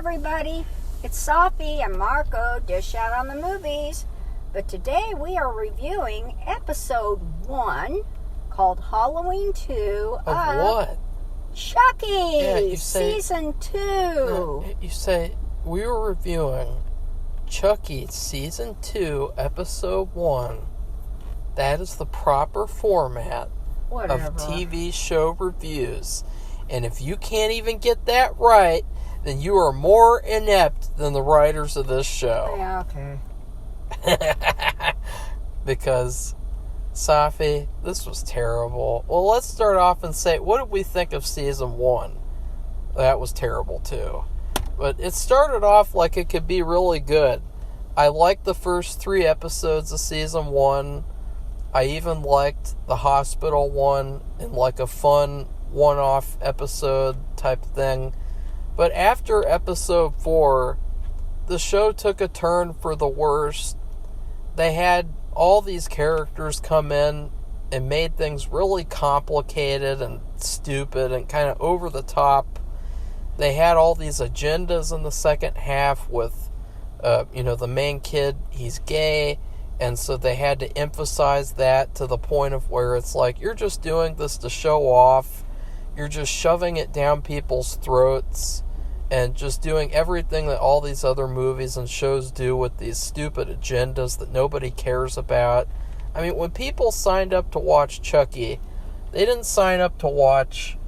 everybody. It's Safi and Marco, Dish Out on the Movies. But today we are reviewing episode 1 called Halloween 2 of what? Chucky, yeah, you say, Season 2. You say we were reviewing Chucky Season 2, Episode 1. That is the proper format of TV show reviews. And if you can't even get that right, then you are more inept than the writers of this show. Yeah, okay. Because, Safi, this was terrible. Well, let's start off and say, what did we think of Season 1? That was terrible, too. But it started off like it could be really good. I liked the first 3 episodes of Season 1. I even liked the hospital one in like a fun one-off episode type thing. But after episode 4, the show took a turn for the worst. They had all these characters come in and made things really complicated and stupid and kind of over the top. They had all these agendas in the second half with, the main kid, he's gay. And so they had to emphasize that to the point of where it's like, you're just doing this to show off. You're just shoving it down people's throats and just doing everything that all these other movies and shows do with these stupid agendas that nobody cares about. I mean, when people signed up to watch Chucky, they didn't sign up to watch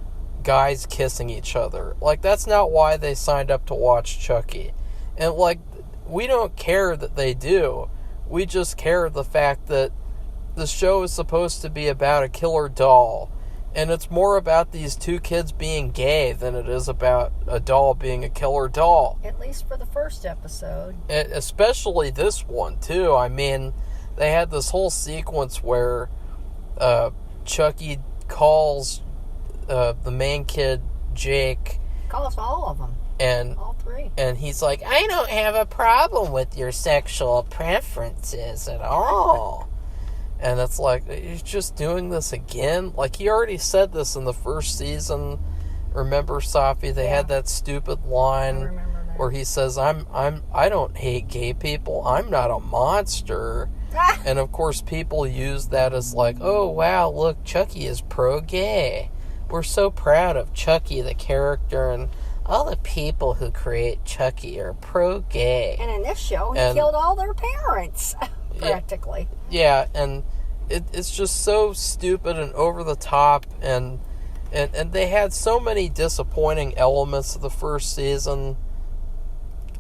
guys kissing each other. Like, that's not why they signed up to watch Chucky. And, like, we don't care that they do. We just care the fact that the show is supposed to be about a killer doll. And it's more about these 2 kids being gay than it is about a doll being a killer doll. At least for the first episode. Especially this one, too. I mean, they had this whole sequence where Chucky calls the main kid, Jake. Calls all of them. And all 3. And he's like, I don't have a problem with your sexual preferences at all. And it's like, you're just doing this again? Like, he already said this in the first season. Remember, Safi, they had that stupid line where he says, I don't hate gay people. I'm not a monster. And of course, people use that as like, oh, wow, look, Chucky is pro-gay. We're so proud of Chucky, the character, and all the people who create Chucky are pro-gay. And in this show, he killed all their parents, practically. Yeah, and it's just so stupid and over the top, and they had so many disappointing elements of the first season.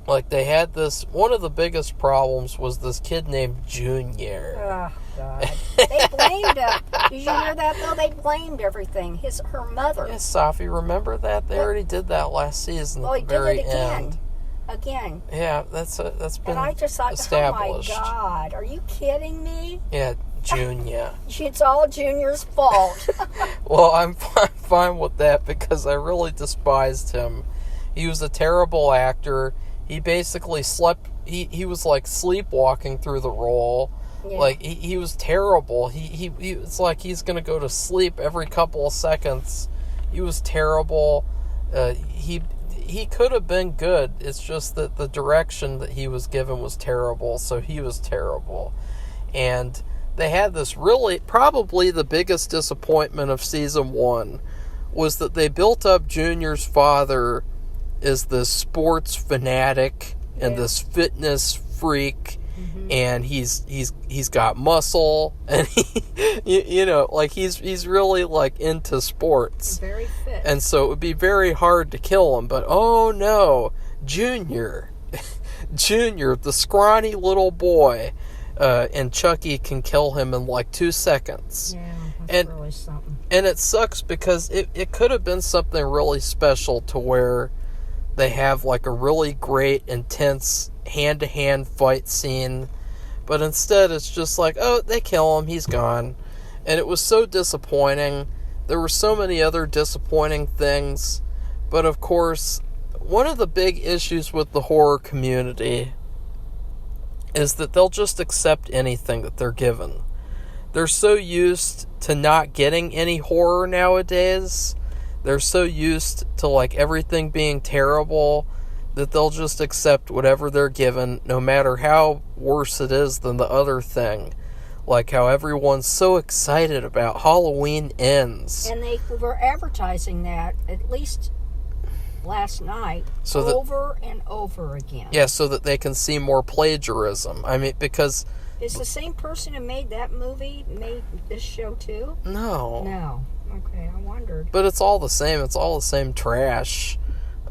Like, they had this, one of the biggest problems was this kid named Junior. Oh, God. They blamed him. Did you hear that, though? They blamed everything. Her mother. Yes, Safi, remember that? They already did that last season at the very end. Again. Yeah, that's been established. And I just thought, oh, my God, are you kidding me? Yeah, Junior. It's all Junior's fault. Well, I'm fine with that because I really despised him. He was a terrible actor. He basically slept. He was like sleepwalking through the role. Yeah. Like he was terrible. He it's like he's gonna go to sleep every couple of seconds. He was terrible. He could have been good. It's just that the direction that he was given was terrible. So he was terrible. And they had this really, probably the biggest disappointment of season 1 was that they built up Junior's father is this sports fanatic and this fitness freak, and he's got muscle, and he, like he's really like into sports, very fit, and so it would be very hard to kill him. But oh no, Junior, the scrawny little boy, and Chucky can kill him in like 2 seconds. Yeah, that's really something. And it sucks because it could have been something really special to where they have like a really great, intense hand-to-hand fight scene. But instead it's just like, oh, they kill him, he's gone. And it was so disappointing. There were so many other disappointing things. But of course, one of the big issues with the horror community is that they'll just accept anything that they're given. They're so used to not getting any horror nowadays. They're so used to like everything being terrible that they'll just accept whatever they're given, no matter how worse it is than the other thing. Like how everyone's so excited about Halloween Ends. And they were advertising that at least last night, over and over again. Yeah, so that they can see more plagiarism. I mean, because... Is the same person who made that movie made this show too? No. No. Okay, I wondered. But it's all the same. It's all the same trash.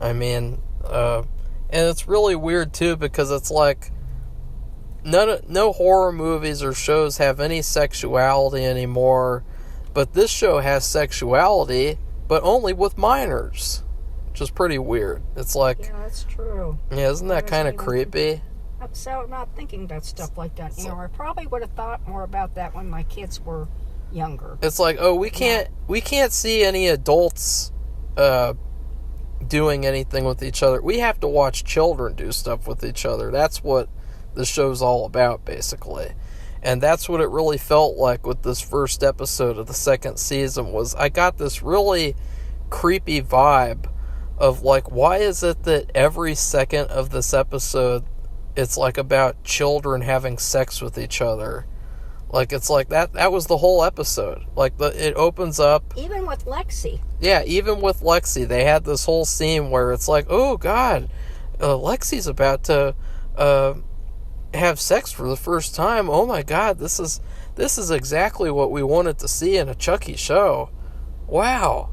I mean, and it's really weird too, because it's like no horror movies or shows have any sexuality anymore, but this show has sexuality, but only with minors, which is pretty weird. It's like, yeah, that's true. Yeah, isn't that kind of creepy? So not thinking about stuff like that. You know, I probably would have thought more about that when my kids were younger. It's like, oh, we can't see any adults doing anything with each other. We have to watch children do stuff with each other. That's what the show's all about, basically. And that's what it really felt like with this first episode of the second season. Was I got this really creepy vibe of like, why is it that every second of this episode it's like about children having sex with each other? Like, it's like that was the whole episode. Like, it opens up... Even with Lexi. Yeah, even with Lexi. They had this whole scene where it's like, oh, God, Lexi's about to have sex for the first time. Oh, my God, this is exactly what we wanted to see in a Chucky show. Wow.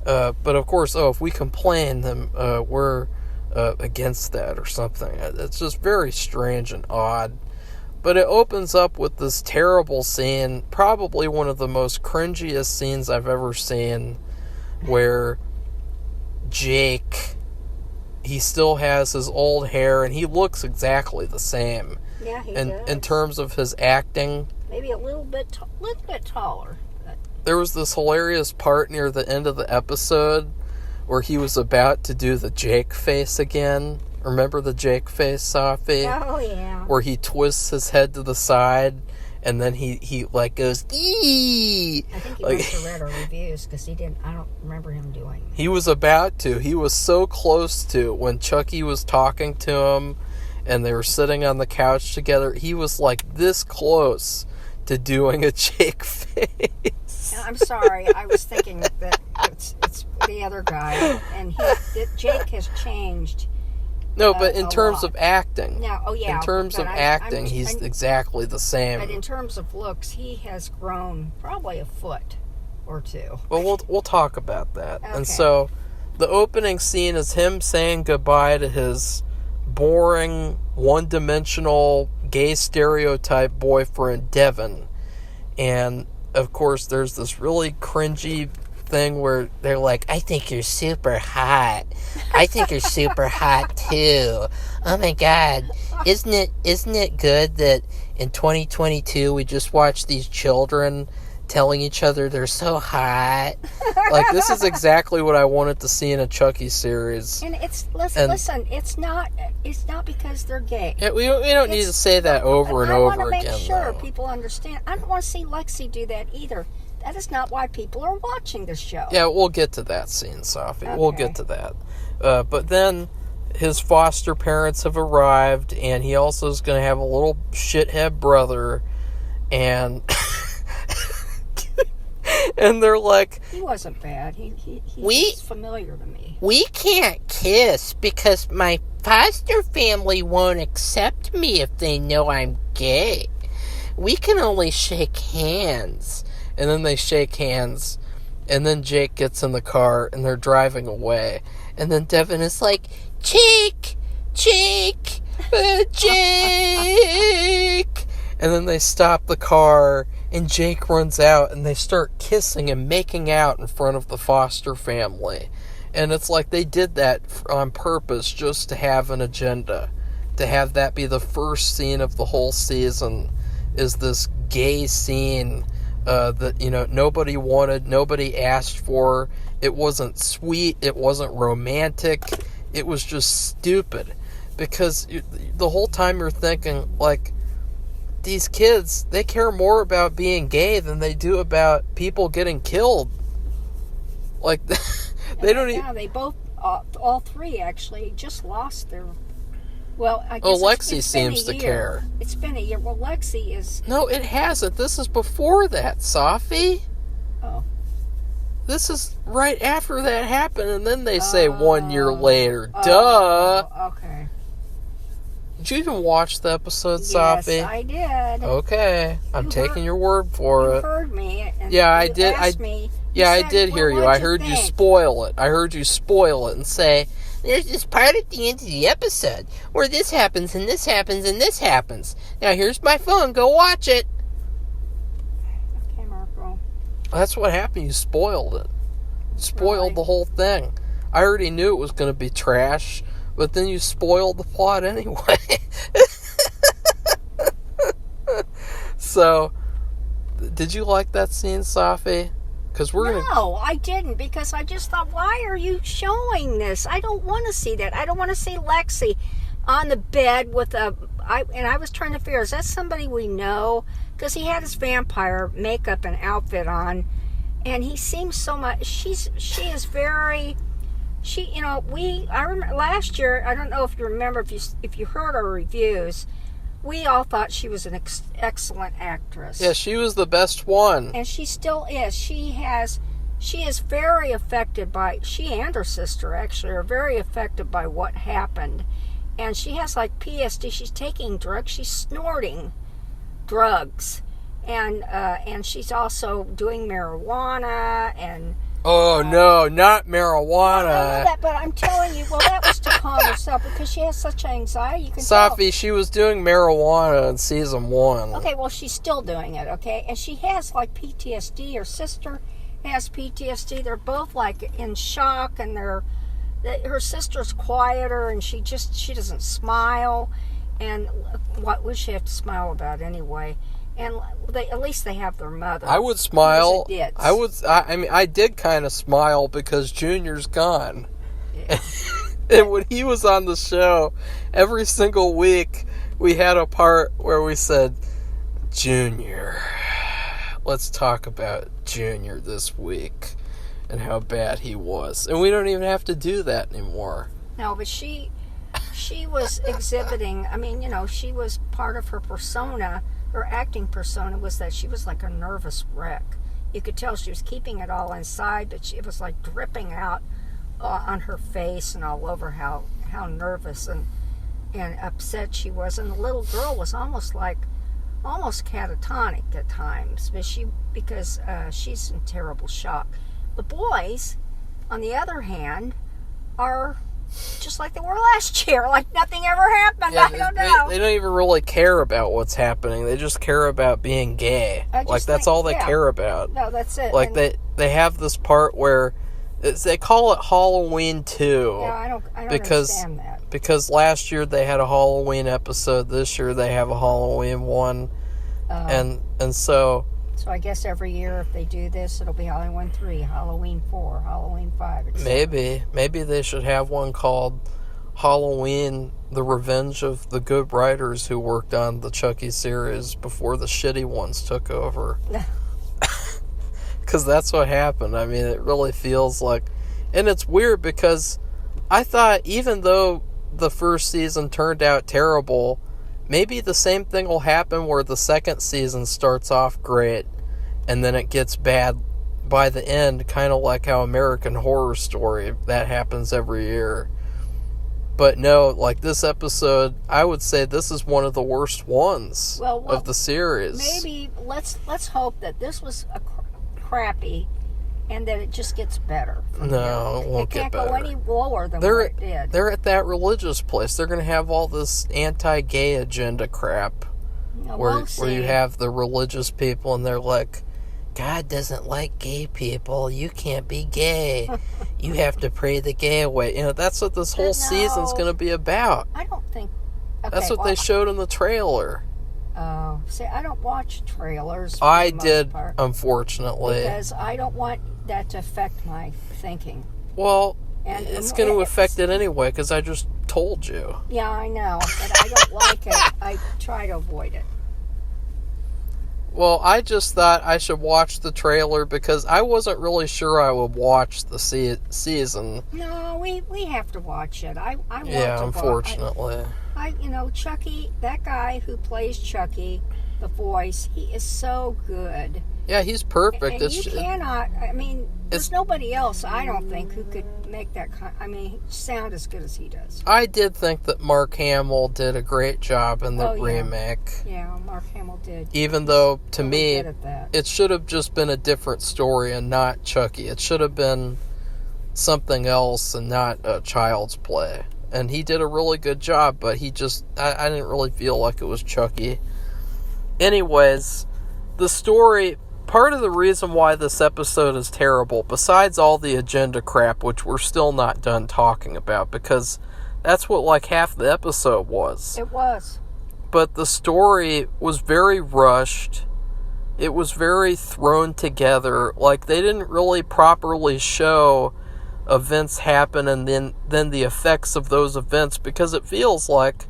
But, of course, if we complain, then we're against that or something. It's just very strange and odd. But it opens up with this terrible scene, probably one of the most cringiest scenes I've ever seen, where Jake, he still has his old hair, and he looks exactly the same. Yeah, he does. In terms of his acting. Maybe a little bit taller. There was this hilarious part near the end of the episode where he was about to do the Jake face again. Remember the Jake face, Safi? Oh, yeah. Where he twists his head to the side, and then he like goes, eee! I think he must have read our reviews, because I don't remember him doing that. He was about to. He was so close to. When Chucky was talking to him, and they were sitting on the couch together, he was like this close to doing a Jake face. I'm sorry, I was thinking that it's the other guy, and Jake has changed. No, but in terms of acting. No, oh yeah. In terms of acting, he's exactly the same. But in terms of looks, he has grown probably a foot or two. Well, we'll talk about that. Okay. And so, the opening scene is him saying goodbye to his boring, one-dimensional, gay stereotype boyfriend, Devin. And, of course, there's this really cringy thing where they're like, I think you're super hot. I think you're super hot too. Oh my God. Isn't it good that in 2022 we just watched these children telling each other they're so hot? Like, this is exactly what I wanted to see in a Chucky series. And listen, it's not because they're gay. Yeah, we don't need to say that over and over again. I want to make sure though. People understand. I don't want to see Lexi do that either. That is not why people are watching this show. Yeah, we'll get to that scene, Safi. Okay. We'll get to that. But then his foster parents have arrived, and he also is going to have a little shithead brother, and and they're like, he wasn't bad. He's familiar to me. We can't kiss because my foster family won't accept me if they know I'm gay. We can only shake hands. And then they shake hands, and then Jake gets in the car, and they're driving away. And then Devin is like, Jake! Jake! Jake! And then they stop the car, and Jake runs out, and they start kissing and making out in front of the foster family. And it's like they did that on purpose just to have an agenda. To have that be the first scene of the whole season, is this gay scene that, nobody wanted, nobody asked for. It wasn't sweet, it wasn't romantic, it was just stupid. Because the whole time you're thinking, like, these kids, they care more about being gay than they do about people getting killed. Like, they don't even... Yeah, they both all three actually just lost their. Well, I guess Oh, Lexi seems to care. It's been a year. Well, Lexi is. No, it hasn't. This is before that, Safi. Oh. This is right after that happened, and then they say 1 year later. Duh. Okay. Did you even watch the episode, Safi? Yes, I did. Okay, I'm taking your word for You it. heard me. And Yeah, I you did. asked me, Yeah, I said, did hear you. I what'd heard you think? spoil it. I heard you spoil it and say, There's this part at the end of the episode where this happens and this happens and this happens. Now here's my phone. Go watch it. Okay, Marco. that's what happened. You spoiled it. You spoiled Really? the whole thing. I already knew it was going to be trash, but then you spoiled the plot anyway. So, did you like that scene, Safi? Because we're going to... No, I didn't, because I just thought, why are you showing this? I don't want to see that. I don't want to see Lexi on the bed with a... I was trying to figure, is that somebody we know? Because he had his vampire makeup and outfit on, and he seems so much... She is very... I remember last year, I don't know if you remember, if you heard our reviews, we all thought she was an excellent actress. Yeah, she was the best one. And she still is. She is very affected by, she and her sister actually are very affected by what happened. And she has like PSD. She's taking drugs. She's snorting drugs. And she's also doing marijuana and... Oh, no, not I know marijuana. that, but I'm telling you, well, that was to calm herself because she has such anxiety. You can tell. Safi, she was doing marijuana in season 1. Okay, well, she's still doing it, okay? And she has, like, PTSD. Her sister has PTSD. They're both, like, in shock, and her sister's quieter, and she doesn't smile. And what would she have to smile about anyway? And at least they have their mother. I would smile. Who's a ditz. I did kind of smile because Junior's gone. Yeah. And when he was on the show, every single week, we had a part where we said, Junior, let's talk about Junior this week and how bad he was. And we don't even have to do that anymore. No, but she was exhibiting, she was part of her persona. Her acting persona was that she was like a nervous wreck. You could tell she was keeping it all inside, but it was like dripping out on her face and all over how nervous and upset she was. And the little girl was almost catatonic at times, because she's in terrible shock. The boys, on the other hand, are just like they were last year, like nothing ever happened. Yeah, I don't know. They don't even really care about what's happening. They just care about being gay. That's all they care about. No, that's it. Like, they have this part where they call it Halloween 2. Yeah, I don't understand that. Because last year they had a Halloween episode. This year they have a Halloween 1. And so... So I guess every year if they do this, it'll be Halloween 3, Halloween 4, Halloween 5, etc. Maybe they should have one called Halloween, The Revenge of the Good Writers who worked on the Chucky series before the shitty ones took over. Because that's what happened. I mean, it really feels like... And it's weird because I thought even though the first season turned out terrible... Maybe the same thing will happen where the second season starts off great and then it gets bad by the end, kind of like how American Horror Story, that happens every year. But no, like this episode, I would say this is one of the worst ones of the series. Maybe let's hope that this was a crappy and that it just gets better. No, it won't get better. It can't go any lower than what it did. They're at that religious place. They're going to have all this anti-gay agenda crap. Where you have the religious people and they're like, God doesn't like gay people. You can't be gay. You have to pray the gay away. That's what this whole season's going to be about. I don't think... Okay, that's what they showed in the trailer. Oh, see, I don't watch trailers. I did, unfortunately. Because I don't want that to affect my thinking. Well, it's going to affect it anyway, because I just told you. Yeah, I know, but I don't like it. I try to avoid it. Well, I just thought I should watch the trailer because I wasn't really sure I would watch the season. No, we have to watch it. I want Yeah, to unfortunately. Chucky, that guy who plays Chucky, the voice, he is so good. Yeah, he's perfect. And you cannot, there's nobody else, I don't think, who could make that sound as good as he does. I did think that Mark Hamill did a great job in the remake. Yeah, Mark Hamill did. Even though, to me, that. it should have just been a different story and not Chucky. It should have been something else and not a Child's Play. And he did a really good job, but I didn't really feel like it was Chucky. Anyways, the story, part of the reason why this episode is terrible, besides all the agenda crap, which we're still not done talking about, because that's what like half the episode was. It was. But the story was very rushed. It was very thrown together. Like, they didn't really properly show events happen and then the effects of those events, because it feels like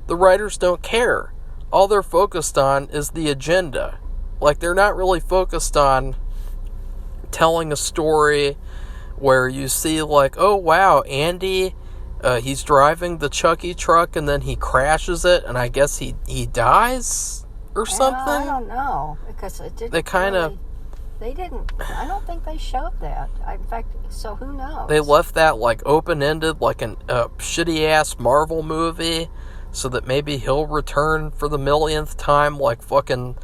the writers don't care. All they're focused on is the agenda. Like, they're not really focused on telling a story where you see, like, oh wow, Andy, he's driving the Chucky truck and then he crashes it and I guess he dies or something. I don't know, because it didn't. They didn't. I don't think they showed that. In fact, so who knows? They left that like open-ended, like a shitty-ass Marvel movie, so that maybe he'll return for the millionth time, like fucking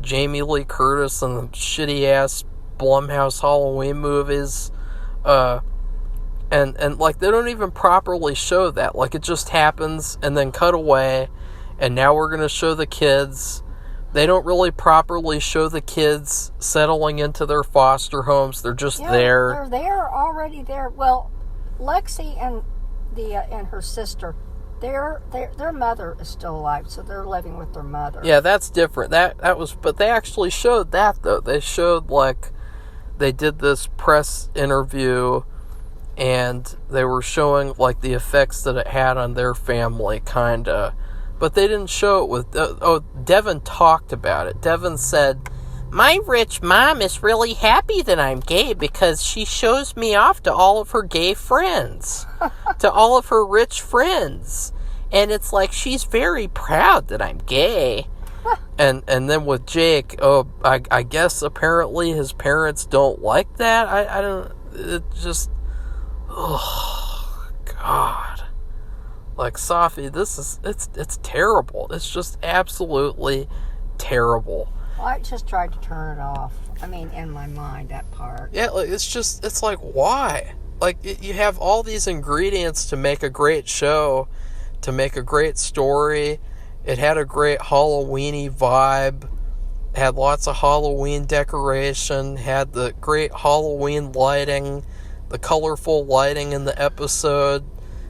Jamie Lee Curtis and the shitty-ass Blumhouse Halloween movies. And like, they don't even properly show that. Like, it just happens and then cut away, and now we're going to show the kids. They don't really properly show the kids settling into their foster homes. They're just there. They're already there. Well, Lexi and and her sister, their mother is still alive, so they're living with their mother. Yeah, that's different. But they actually showed that, though. They showed, like, they did this press interview and they were showing, like, the effects that it had on their family, kinda. But they didn't show it with... Devin talked about it. Devin said, my rich mom is really happy that I'm gay because she shows me off to all of her gay friends. To all of her rich friends. And it's like, she's very proud that I'm gay. And then with Jake, I guess apparently his parents don't like that. I don't... It just... Oh, God. Like, Safi, it's terrible. It's just absolutely terrible. Well, I just tried to turn it off. In my mind, that part. Yeah, like, it's like, why? Like, you have all these ingredients to make a great show, to make a great story. It had a great Halloween-y vibe, had lots of Halloween decoration, had the great Halloween lighting, the colorful lighting in the episode.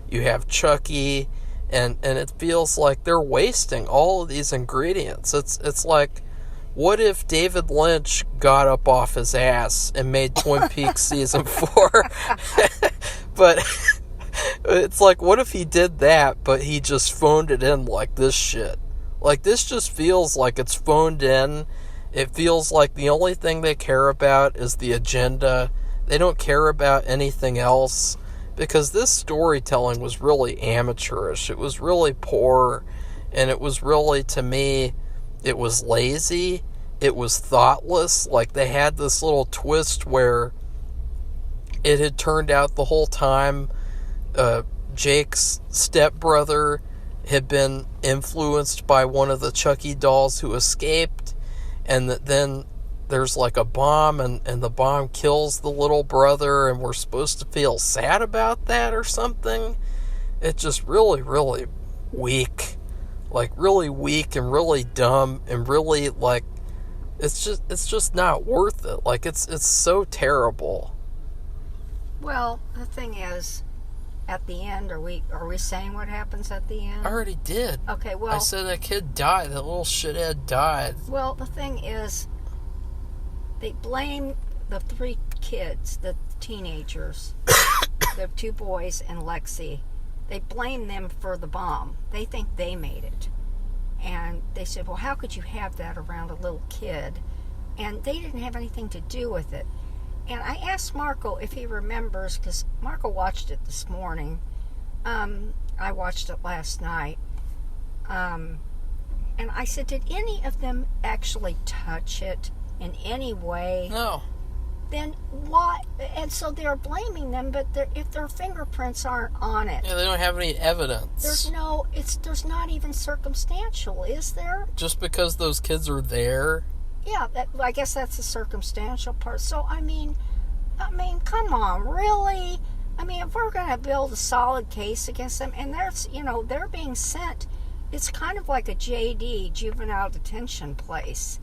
You have Chucky, and it feels like they're wasting all of these ingredients. It's like, what if David Lynch got up off his ass and made Twin Peaks season 4? But it's like, what if he did that, but he just phoned it in like this shit? Like, this just feels like it's phoned in. It feels like the only thing they care about is the agenda. They don't care about anything else. Because this storytelling was really amateurish. It was really poor. And it was really, to me, it was lazy. It was thoughtless. Like, they had this little twist where it had turned out the whole time Jake's stepbrother had been influenced by one of the Chucky dolls who escaped. And that then there's like a bomb and the bomb kills the little brother and we're supposed to feel sad about that or something. It's just really, really weak. Like, really weak and really dumb and really, like, it's just not worth it. Like, it's so terrible. Well, the thing is, at the end, are we saying what happens at the end? I already did. Okay, well, I said that kid died. That little shithead died. Well, the thing is, they blame the 3 kids, the teenagers, the 2 boys and Lexi. They blame them for the bomb. They think they made it. And they said, well, how could you have that around a little kid? And they didn't have anything to do with it. And I asked Marco if he remembers, because Marco watched it this morning. I watched it last night. And I said, did any of them actually touch it in any way? No. Then why? And so they're blaming them, but if their fingerprints aren't on it, Yeah, they don't have any evidence. there's not even circumstantial, is there? Just because those kids are there. Yeah, I guess that's the circumstantial part. So I mean, come on, really? I mean, if we're going to build a solid case against them, and they're being sent, it's kind of like a JD, juvenile detention place,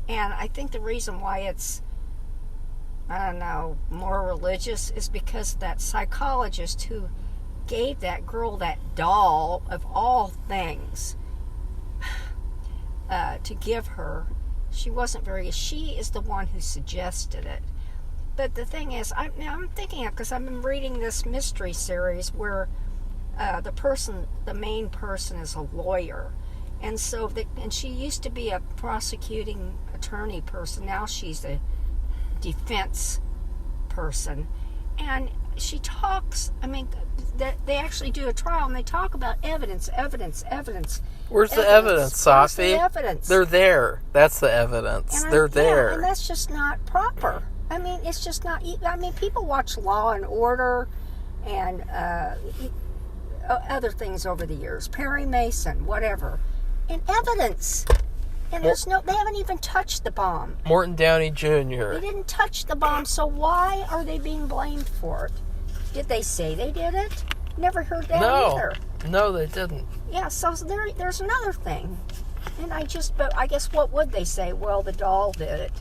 and I think the reason why it's, I don't know, more religious is because that psychologist who gave that girl that doll of all things to give her, she is the one who suggested it. But the thing is, I'm thinking of, because I've been reading this mystery series where the main person is a lawyer, and she used to be a prosecuting attorney person. Now she's a defense person, and she talks. I mean, they actually do a trial, and they talk about evidence. Where's the evidence, Safi? Where's the evidence? They're there. That's the evidence. They're there. Yeah, and that's just not proper. I mean, it's just not. I mean, people watch Law and Order and other things over the years, Perry Mason, whatever, and evidence. And they haven't even touched the bomb. Morton Downey Jr. They didn't touch the bomb, so why are they being blamed for it? Did they say they did it? Never heard that either. No, they didn't. Yeah, so there's another thing. And I guess what would they say? Well, the doll did it.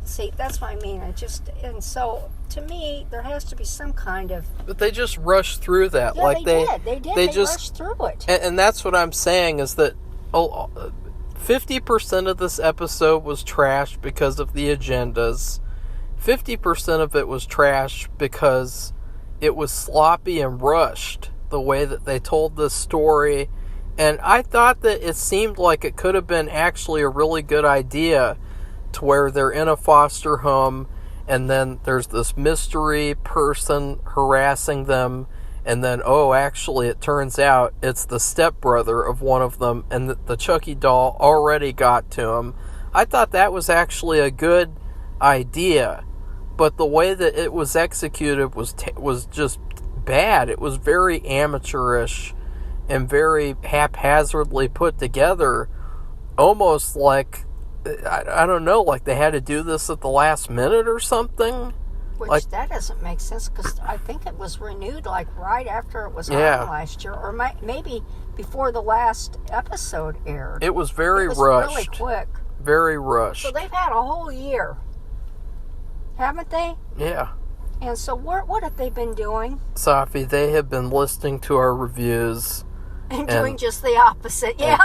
See, that's what I mean. And so, to me, there has to be some kind of... But they just rushed through that. Yeah, like they did. They rushed through it. And that's what I'm saying, is that 50% of this episode was trashed because of the agendas. 50% of it was trashed because it was sloppy and rushed, the way that they told this story. And I thought that it seemed like it could have been actually a really good idea, to where they're in a foster home, and then there's this mystery person harassing them, and then, actually it turns out it's the stepbrother of one of them, and the Chucky doll already got to him. I thought that was actually a good idea, but the way that it was executed was just bad. It was very amateurish and very haphazardly put together, almost like, I don't know, like they had to do this at the last minute or something. Which that doesn't make sense, because I think it was renewed like right after it was on last year, or maybe before the last episode aired. It was very rushed. Really quick. Very rushed. So they've had a whole year, haven't they? Yeah. And so what have they been doing? Safi, they have been listening to our reviews. And doing just the opposite. Yeah.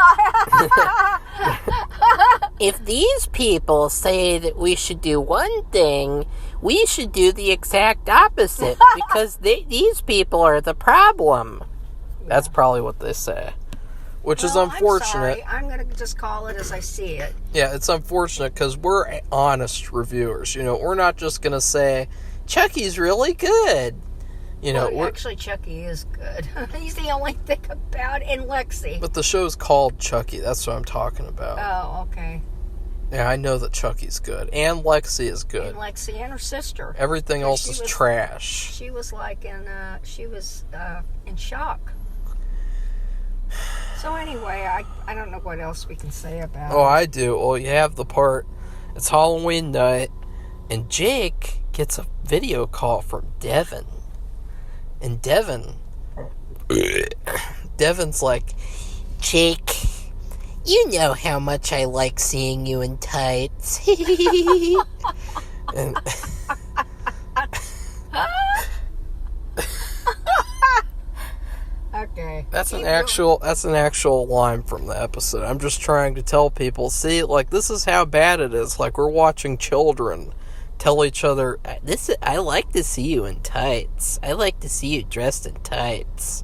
If these people say that we should do one thing, we should do the exact opposite, because these people are the problem. That's probably what they say. Which is unfortunate. I'm going to just call it as I see it. Yeah, it's unfortunate because we're honest reviewers. We're not just going to say, Chucky's really good. Actually, Chucky is good. He's the only thing about it, and Lexi. But the show's called Chucky. That's what I'm talking about. Oh, okay. Yeah, I know that Chucky's good. And Lexi is good. And Lexi and her sister. Everything else is trash. She was in shock. So anyway, I don't know what else we can say about it. Oh, I do. Well, you have the part, it's Halloween night, and Jake gets a video call from Devin. And Devin's like, Jake, you know how much I like seeing you in tights. and okay. That's an actual line from the episode. I'm just trying to tell people, see, like, this is how bad it is. Like, we're watching children tell each other, I like to see you in tights. I like to see you dressed in tights.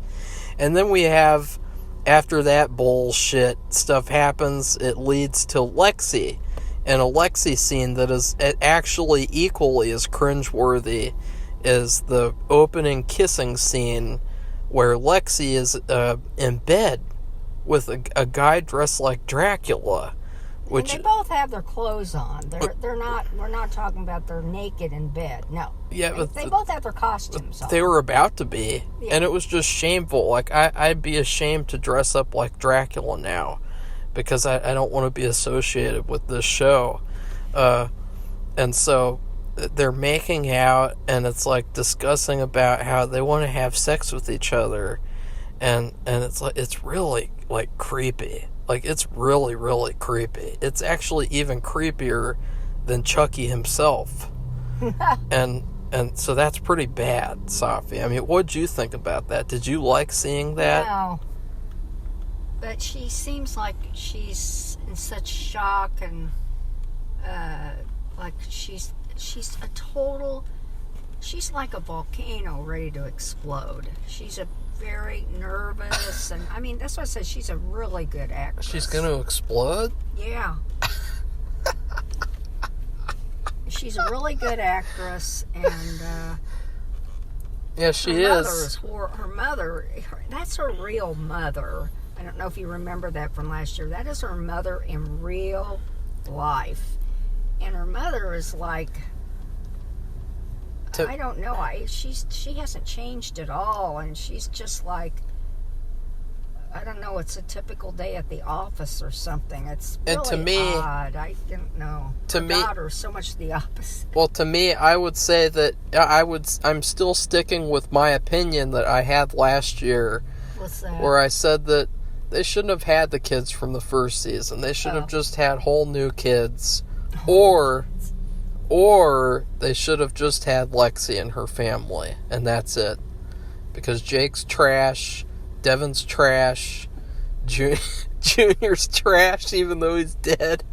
And then we have after that bullshit stuff happens, it leads to Lexi. And a Lexi scene that is actually equally as cringeworthy as the opening kissing scene where Lexi is in bed with a guy dressed like Dracula. And they both have their clothes on. They're not. We're not talking about they're naked in bed. No. Yeah, but they both have their costumes on. They were about to be, and it was just shameful. Like I'd be ashamed to dress up like Dracula now, because I don't want to be associated with this show, and so they're making out, and it's like discussing about how they want to have sex with each other, and it's like it's really like creepy. Like, it's really, really creepy. It's actually even creepier than Chucky himself. and so that's pretty bad, Safi. I mean, what'd you think about that? Did you like seeing that? No. But she seems like she's in such shock, and like she's a total... She's like a volcano ready to explode. She's a very nervous, and I mean, that's why I said she's a really good actress. She's going to explode? Yeah. She's a really good actress, and yeah, she is. Her mother, that's her real mother. I don't know if you remember that from last year. That is her mother in real life. And her mother is like... I don't know. She hasn't changed at all, and she's just like, I don't know. It's a typical day at the office or something. It's really and to me, odd. I don't know. To her me, daughter's so much the opposite. Well, to me, I would say that I'm still sticking with my opinion that I had last year. What's that? Where I said that they shouldn't have had the kids from the first season. They should have just had whole new kids, or they should have just had Lexi and her family, and that's it. Because Jake's trash, Devin's trash, Junior's trash, even though he's dead.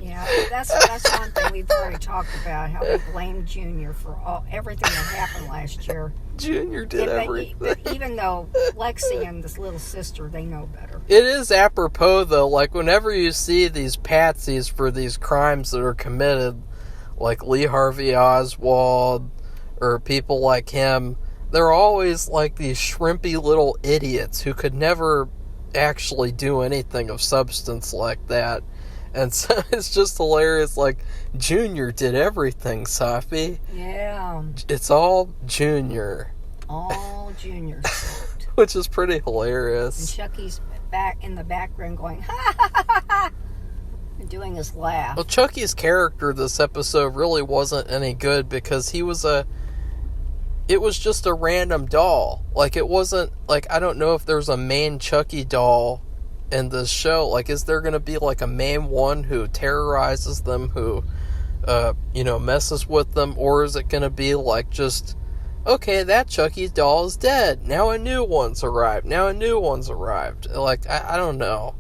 Yeah, that's one thing we've already talked about, how we blame Junior for everything that happened last year. Junior did everything. But even though Lexi and this little sister, they know better. It is apropos, though, like, whenever you see these patsies for these crimes that are committed, like Lee Harvey Oswald, or people like him, they're always like these shrimpy little idiots who could never actually do anything of substance like that. And so it's just hilarious, like, Junior did everything, Safi. Yeah. It's all Junior. All Junior's fault. Which is pretty hilarious. And Chucky's back in the background going, ha ha ha ha ha, and doing his laugh. Well, Chucky's character this episode really wasn't any good because it was just a random doll. Like, it wasn't, like, I don't know if there's a main Chucky doll in this show. Like, is there going to be, like, a main one who terrorizes them, who, messes with them? Or is it going to be, like, just, okay, that Chucky doll is dead. Now a new one's arrived. Like, I don't know.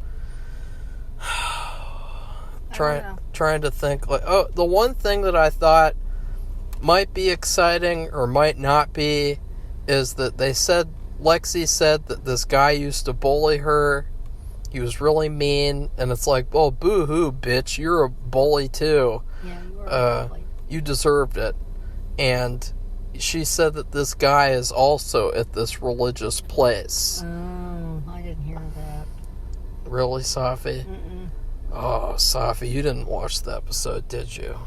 Trying to think, like, the one thing that I thought might be exciting or might not be is that Lexi said that this guy used to bully her. He was really mean, and it's like, well, boo-hoo, bitch, you're a bully too. Yeah, you were a bully. You deserved it. And she said that this guy is also at this religious place. Oh, I didn't hear that. Really, Safi? Mm-mm. Oh, Safi, you didn't watch the episode, did you?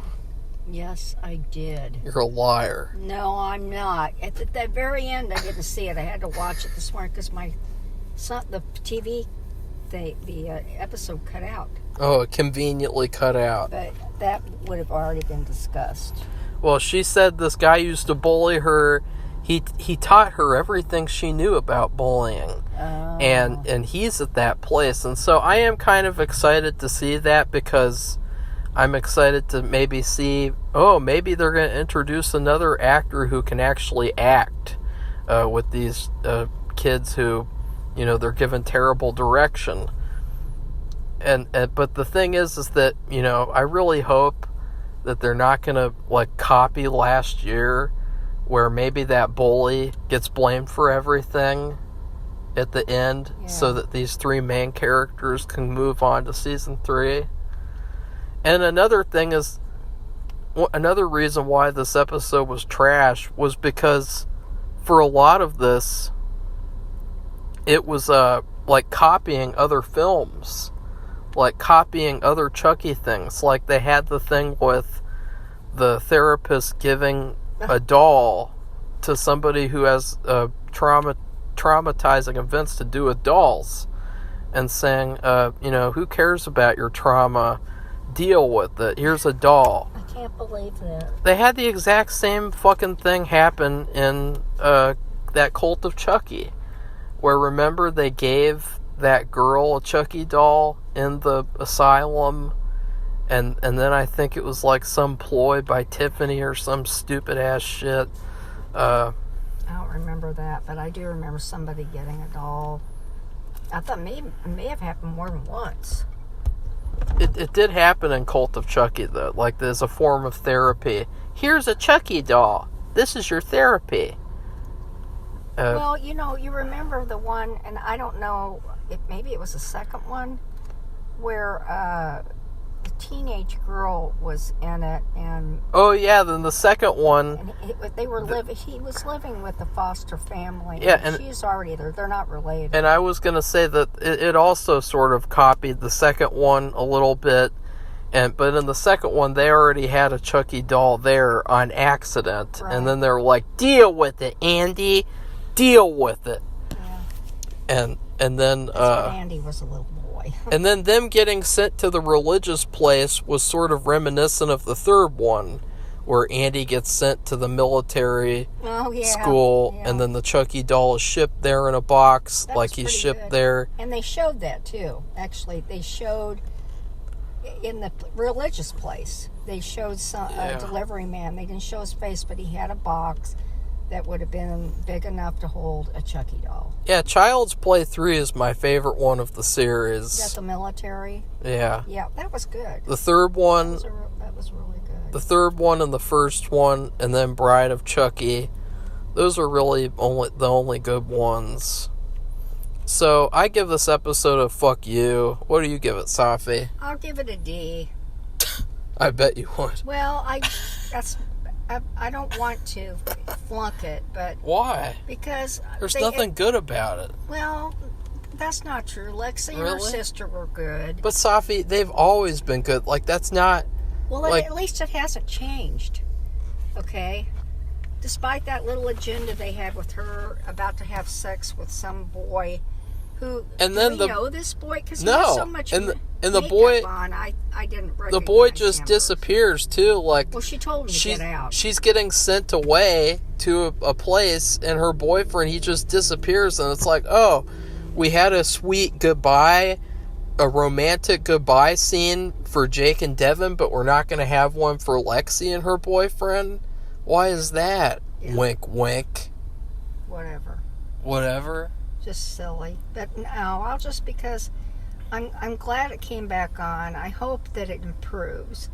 Yes, I did. You're a liar. No, I'm not. At the very end, I didn't see it. I had to watch it this morning because my son, the TV, the episode cut out. Oh, it conveniently cut out. But that would have already been discussed. Well, she said this guy used to bully her. He taught her everything she knew about bullying. Oh. And he's at that place. And so I am kind of excited to see that because I'm excited to maybe see, maybe they're going to introduce another actor who can actually act with these kids who, they're given terrible direction. But the thing is that, I really hope that they're not going to, like, copy last year where maybe that bully gets blamed for everything. at the end so that these 3 main characters can move on to season 3. And another thing is, another reason why this episode was trash was because for a lot of this, it was like copying other films, like copying other Chucky things. Like they had the thing with the therapist giving a doll to somebody who has traumatizing events to do with dolls, and saying, who cares about your trauma? Deal with it. Here's a doll. I can't believe that. They had the exact same fucking thing happen in that Cult of Chucky, where remember they gave that girl a Chucky doll in the asylum, and then I think it was like some ploy by Tiffany or some stupid ass shit. I don't remember that, but I do remember somebody getting a doll. I thought it may have happened more than once. It did happen in Cult of Chucky, though. Like, there's a form of therapy. Here's a Chucky doll. This is your therapy. Well, you remember the one, and I don't know, maybe it was the second one, where the teenage girl was in it, and... Oh, yeah, then the second one... And he was living with the foster family. Yeah, and she's already there. They're not related. And I was going to say that it also sort of copied the second one a little bit, but in the second one, they already had a Chucky doll there on accident, right. And then they were like, deal with it, Andy, deal with it. Yeah. And then... That's when Andy was a little boy. And then them getting sent to the religious place was sort of reminiscent of the third one, where Andy gets sent to the military school, and then the Chucky doll is shipped there in a box, like he's shipped good. there. And they showed that too. Actually, they showed in the religious place. They showed a delivery man. They didn't show his face, but he had a box that would have been big enough to hold a Chucky doll. Yeah, Child's Play 3 is my favorite one of the series. Is that the military? Yeah. Yeah, that was good. The third one... That was really good. The third one and the first one, and then Bride of Chucky. Those are really the only good ones. So, I give this episode a fuck you. What do you give it, Safi? I'll give it a D. I bet you would. Well, I don't want to flunk it, but... Why? Because... There's nothing good about it. Well, that's not true. Lexi and her sister were good. But, Safi, they've always been good. Like, that's not... Well, at least it hasn't changed. Okay? Despite that little agenda they had with her about to have sex with some boy who... And then know this boy? Because he has so much and the boy on, I didn't recognize the boy just him. disappears too. Like, well, she told him to get out. She's getting sent away to a place, and her boyfriend, he just disappears, and it's like, oh, we had a sweet goodbye, a romantic goodbye scene for Jake and Devin, but we're not going to have one for Lexi and her boyfriend. Why is that? Yeah. Wink, wink. Whatever. Just silly. But no, I'll just because I'm glad it came back on. I hope that it improves,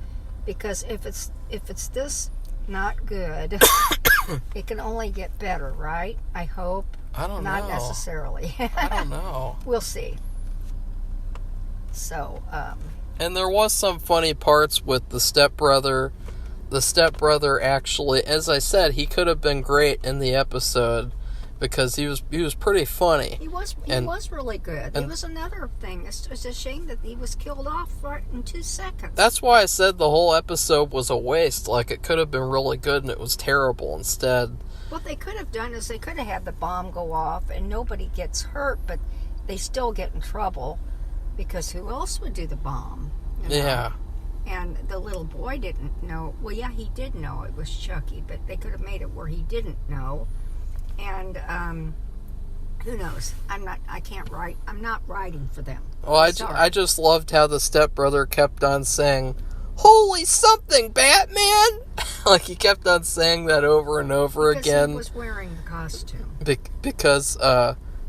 because if it's this not good, it can only get better, right? I hope. I don't know. Not necessarily. I don't know. We'll see. So, and there was some funny parts with the stepbrother. The stepbrother actually, as I said, he could have been great in the episode because he was pretty funny. He was really good. It was another thing. It's a shame that he was killed off right in 2 seconds. That's why I said the whole episode was a waste. Like, it could have been really good and it was terrible instead. What they could have done is they could have had the bomb go off and nobody gets hurt, but they still get in trouble because who else would do the bomb? You know? Yeah. And the little boy didn't know. Well, yeah, he did know it was Chucky, but they could have made it where he didn't know. And who knows? I can't write. I'm not writing for them. Well, I just loved how the stepbrother kept on saying, "Holy something, Batman!" Like, he kept on saying that over and over again. Because he was wearing the costume.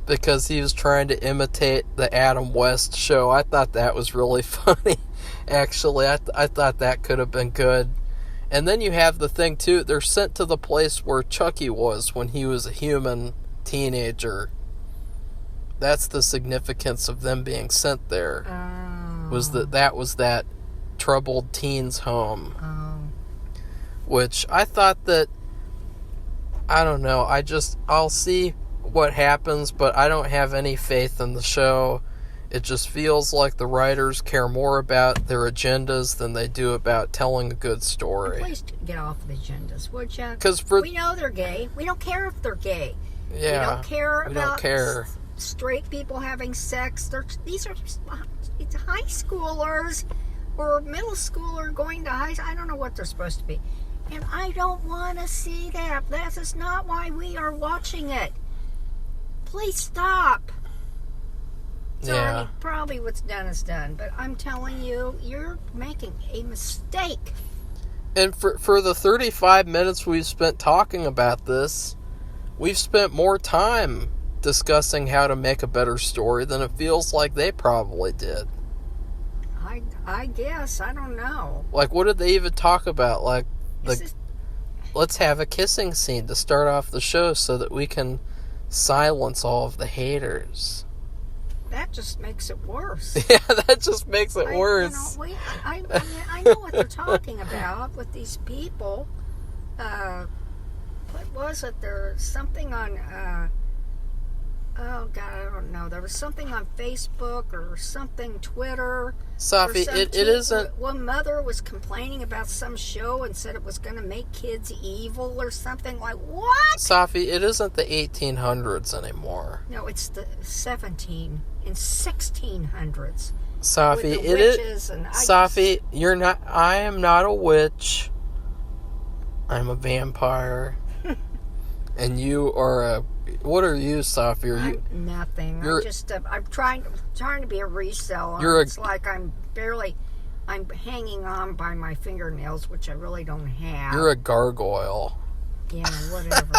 Because he was trying to imitate the Adam West show. I thought that was really funny. Actually, I thought that could have been good. And then you have the thing, too, they're sent to the place where Chucky was when he was a human teenager. That's the significance of them being sent there. Oh. Was that troubled teens home. Oh. Which I thought that, I don't know, I'll see what happens, but I don't have any faith in the show. It just feels like the writers care more about their agendas than they do about telling a good story. Please get off the agendas, would you? Because we know they're gay. We don't care if they're gay. Yeah, we don't care we about don't care. Straight people having sex. These are it's high schoolers or middle schooler going to high. I don't know what they're supposed to be, and I don't want to see that. That is not why we are watching it. Please stop. Sorry, probably what's done is done, but I'm telling you, you're making a mistake. And for the 35 minutes we've spent talking about this, we've spent more time discussing how to make a better story than it feels like they probably did. I guess. I don't know. Like, what did they even talk about? Like, let's have a kissing scene to start off the show so that we can silence all of the haters. That just makes it worse. Yeah, that just makes it worse. I know what they're talking about with these people. What was it? There's something on, oh God, I don't know. There was something on Facebook or something, Twitter. Safi, it isn't... One mother was complaining about some show and said it was going to make kids evil or something. Like, what? Safi, it isn't the 1800s anymore. No, it's the 17 and 1600s. Safi, it is... Safi, you're not... I am not a witch. I'm a vampire. And you are a... What are you, Safi? Are you... I'm nothing. I'm trying to be a reseller. You're it's like I'm hanging on by my fingernails, which I really don't have. You're a gargoyle. Yeah, whatever.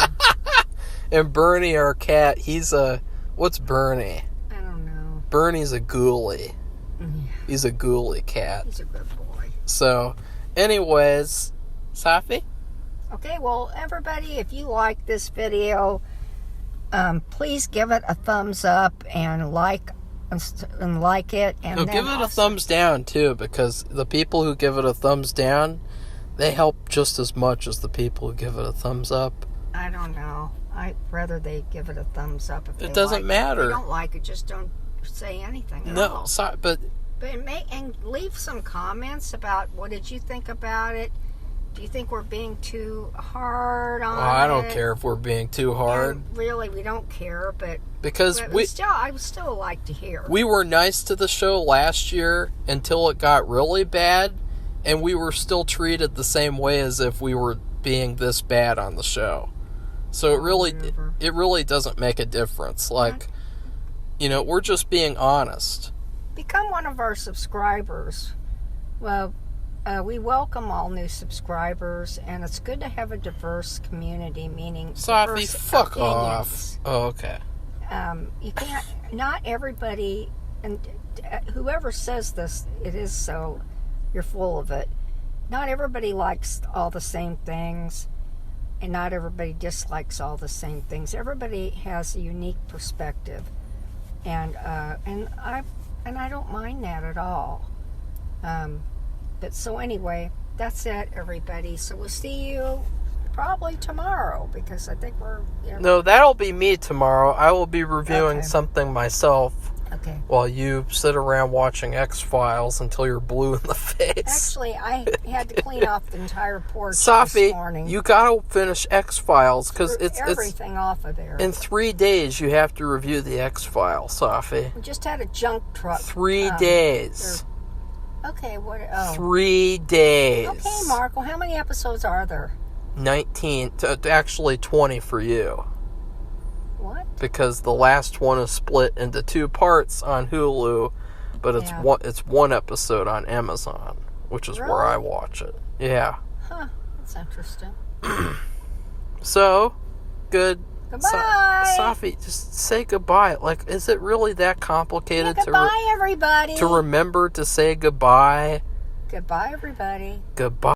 And Bernie, our cat, he's a... What's Bernie? I don't know. Bernie's a ghoulie. Yeah. He's a ghoulie cat. He's a good boy. So, anyways, Safi? Okay, well, everybody, if you like this video, please give it a thumbs up and like it. And No, then give it a also, thumbs down, too, because the people who give it a thumbs down, they help just as much as the people who give it a thumbs up. I don't know. I'd rather they give it a thumbs up if they It doesn't matter. If they don't like it, just don't say anything at all. But and leave some comments about what did you think about it. Do you think we're being too hard on it? I don't care if we're being too hard. And really, we don't care, but I would still like to hear. We were nice to the show last year until it got really bad, and we were still treated the same way as if we were being this bad on the show. So it really doesn't make a difference. Like, we're just being honest. Become one of our subscribers. Well, we welcome all new subscribers, and it's good to have a diverse community, meaning Safi, fuck opinions. off. Oh, okay. You can't, not everybody, and whoever says this, it is so, you're full of it. Not everybody likes all the same things, and not everybody dislikes all the same things. Everybody has a unique perspective, and I don't mind that at all. But so anyway, that's it, everybody. So we'll see you probably tomorrow, because I think we're... No, that'll be me tomorrow. I will be reviewing something myself. Okay. While you sit around watching X-Files until you're blue in the face. Actually, I had to clean off the entire porch Safi, this morning. you gotta finish X-Files, because it's everything off of there. In 3 days, you have to review the X-Files, Safi. We just had a junk truck. 3 days. Okay, what? Oh. 3 days. Okay, Marco, how many episodes are there? 19, actually 20 for you. What? Because the last one is split into 2 parts on Hulu, but it's one episode on Amazon, which is where I watch it. Yeah. Huh, that's interesting. So, good. Goodbye. Safi, just say goodbye. Like, is it really that complicated goodbye, everybody. to remember to say goodbye? Goodbye, everybody. Goodbye.